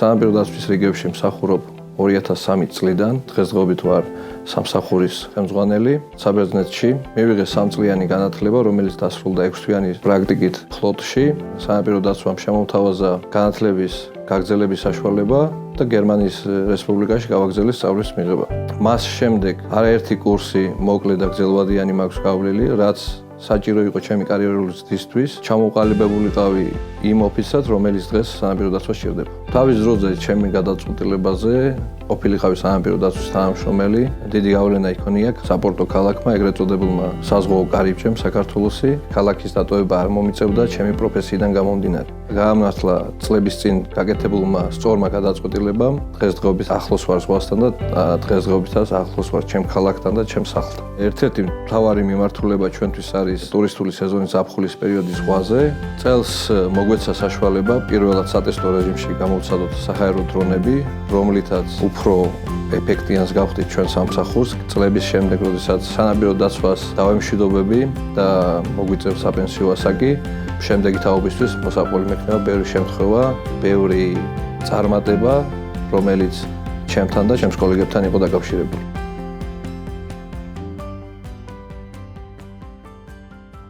სანაპირო დაცვის რიგებში მსახურობ 2003 წლიდან, დღესდღეობით ვარ სამსახურის ხელმძღვანელი. საბერძნეთში მივიღე 3 წლიანი განათლება, რომელიც დასრულდა 6 თვიანი პრაქტიკით ფლოტში. სანაპირო დაცვამ შემომთავაზა განათლების გაგრძელების საშუალება და გერმანიის რესპუბლიკაში გავაგრძელე სწავლის მიღება. მას შემდეგ არაერთი კურსი მოკლე და გრძელვადიანი მაქვს გავლილი, რაც საჭირო იყო ჩემი კარიერული ზრდისთვის. ჩამოყალიბებულიყავი იმ ოფისად, რომელიც დღეს სანაპირო დაცვას სჭირდება. თავის დროზე ჩემი გადაწყვეტილებაზე ყოფილიყავი სანაპირო დაცვის თანამშრომელი. დიდი გავლენა იქონია საპორტო ქალაქმა, ეგრეთ წოდებულმა საზღვაო კარიბჭემ საქართველოსი. ქალაქის დატოვება არ მომიწევდა ჩემი პროფესიიდან გამომდინარე. გაამართლა წლების წინ გაკეთებულმა სწორმა გადაწყვეტილებამ, დღესდღეობით ახლოს ვარ ზღვასთან და დღესდღეობითაც ახლოს ვარ ჩემ ქალაქთან და ჩემ სახლთან. ერთ-ერთი მთავარი მიმართულება ჩვენთვის არის ტურისტული სეზონის ზაფხულის პერიოდის ზღვაზე. წელს მოგვეცა საშუალება პირველად სატესტო რეჟიმში გამოვცადოთ საჰაერო დრონები, რომლითაც უფრო ეფექტიანს გავხდით ჩვენ სამსახურს. წლების შემდეგ, როდესაც სანაპირო დაცვას დავემშვიდობები და მოგვიწევს საპენსიო ასაკი, შემდეგი თაობისთვის მოსაყოლი მექნება ბევრი შემთხვევა, ბევრი წარმატება, რომელიც ჩემთან და ჩემს კოლეგებთან იყო დაკავშირებული.